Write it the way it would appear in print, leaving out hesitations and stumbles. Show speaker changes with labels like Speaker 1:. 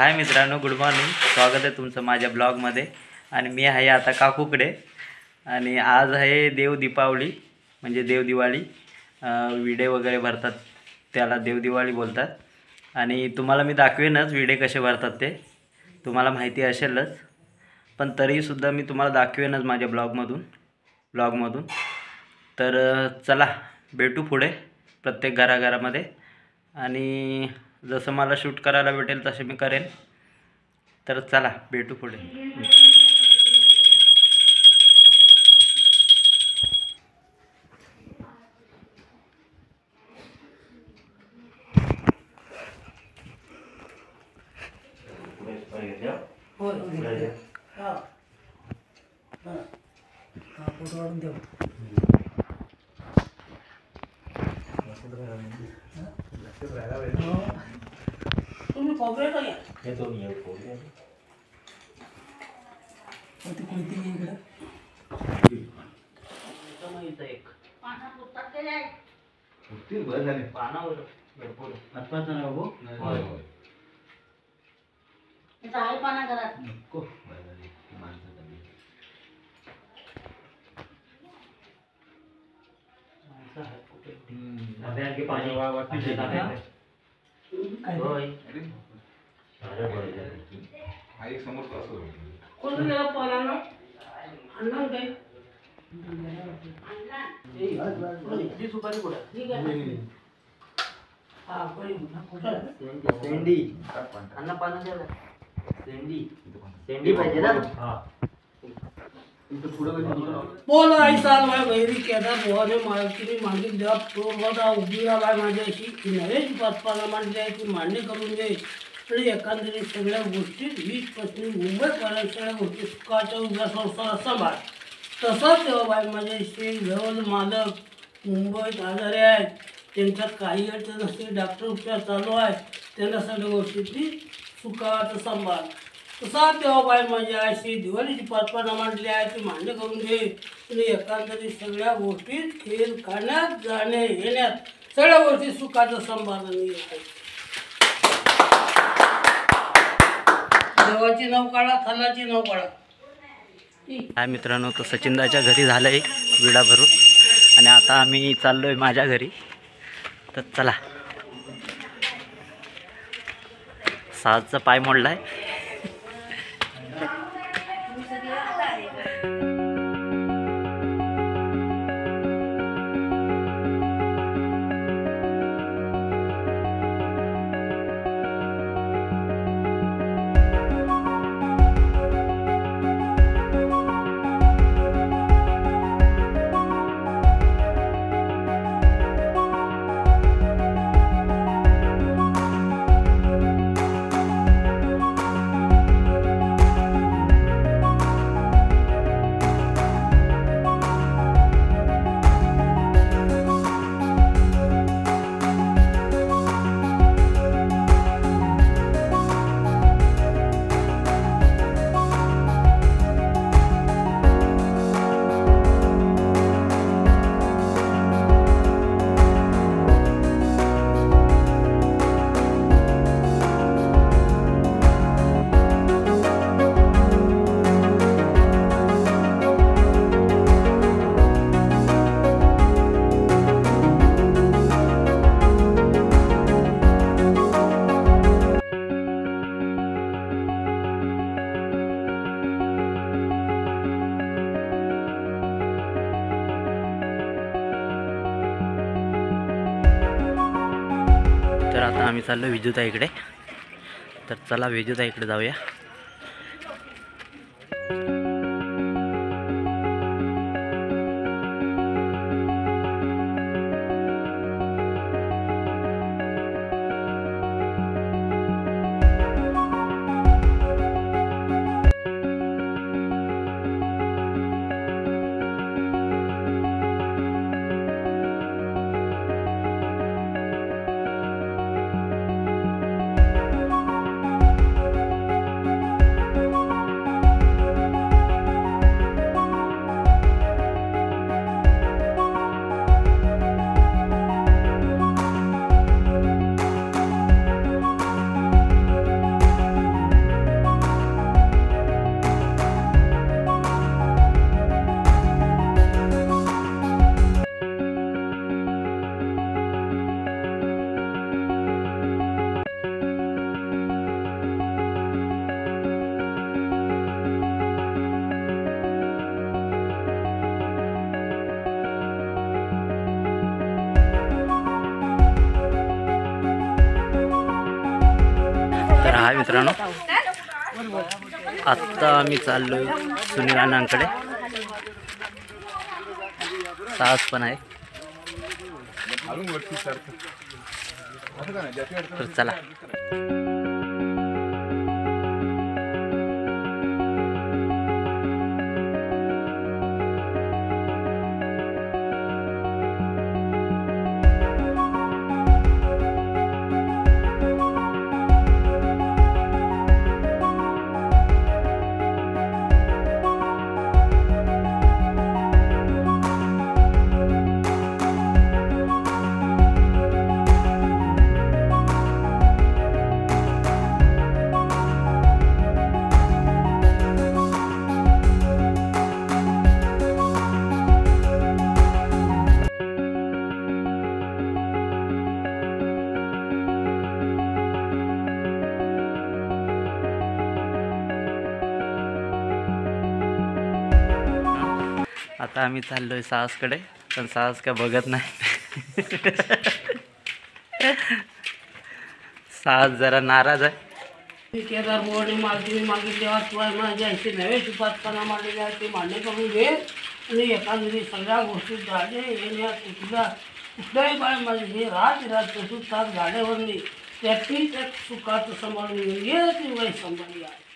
Speaker 1: हाय मित्रांनो, good morning. स्वागत आहे तुमचं माझ्या ब्लॉगमध्ये. आणि मी आहे आता काकूकडे. आणि आज आहे देव दीपावली, म्हणजे देव दिवाळी. विडे वगैरे भरतात त्याला देव दिवाळी बोलतात. आणि तुम्हाला मी दाखवेनच विडे कसे भरतात ते, तुम्हाला माहिती असेलच, पण तरीसुद्धा मी तुम्हाला दाखवेनच माझ्या ब्लॉगमधून. तर चला भेटू पुढे प्रत्येक घराघरामध्ये. आणि जसं मला शूट करायला भेटेल तसे मी करेन. तर चला भेटू पुढे.
Speaker 2: तुम्ही खोबरे का
Speaker 1: हे दोन येऊ खोबरे
Speaker 2: कोणती कोणती इकडे
Speaker 1: एक
Speaker 2: पाना पुस्तक केले आहे
Speaker 3: होतील बरं झाले
Speaker 1: पानावर भरपूर
Speaker 3: आत्ताच नाही बाबू
Speaker 1: होय.
Speaker 2: इथं आहे पाना घरात
Speaker 3: नको बरं झाले माणसं कमी
Speaker 1: डब्यात पाणी
Speaker 3: वाटते
Speaker 1: होय.
Speaker 3: आई समोर कसं
Speaker 2: कोण गेला पानानं अण्णा काय
Speaker 1: ही सुपारी कुठं?
Speaker 2: ठीक आहे हा कोणी
Speaker 1: सेंडी अन्न पानं द्या. सेंडी पाहिजे ना.
Speaker 2: बोल आई साल भाई बहिरी केदार भवाने मालकीने मागितली देवा पूर्वदा उभी राहा माझ्याशी की नव्हेच पाचपाला मांडली आहे ती मान्य करून दे. आणि एकंदरीत सगळ्या गोष्टी 20% मुंबईपर्यंत सगळ्या गोष्टी सुखाच्या उभ्या संसार सांभाळ. तसाच तेव्हा बाई माझ्याशी घेऊन मालक मुंबईत आजारी आहेत, त्यांच्या काही अडचण नसते, डॉक्टर उपचार चालू आहे, त्यांना सगळ्या गोष्टीची सुखाचं सांभाळ. तसा तेव्हा बाई माझ्या आशी दिवाळीची पाचपाना मांडली आहे ती मान्य करून दे. आणि एकंदरीत सगळ्या गोष्टी खेळ खाण्यात जाणे येण्यात सगळ्या गोष्टी सुखाचं संभाळून येत. देवाची नाव काढा, थलाची नाव काढा.
Speaker 1: हाय मित्रांनो, तो सचिनदाच्या घरी झालं एक विडा भरून. आणि आता आम्ही चाललोय माझ्या घरी. तर चला. साजचा पाय मोडलाय. तर आता आम्ही चाललो विजूताईकडे. तर चला विजूताईकडे जाऊया. हाय मित्रांनो, आत्ता आम्ही चाललोय सुनील अण्णांकडे. साहस पण आहे, तर चला. आता आम्ही चाललोय साहसकडे, पण साहस काय बघत नाही. साहस जरा नाराज आहे.
Speaker 2: केदार बोर्डने मालकीने मागितल्यावर शिवाय माझ्या ऐशी नवे सुपातपणा मारलेले आहे ते मान्य करून घे. आणि एखादी सगळ्या गोष्टी गाड्या येण्या कुठल्याही बाळ माझे हे राज तसून तास गाड्यावर नाही त्यातही त्या सुखाचं सांभाळून घे ती वय सांभाळली आहे.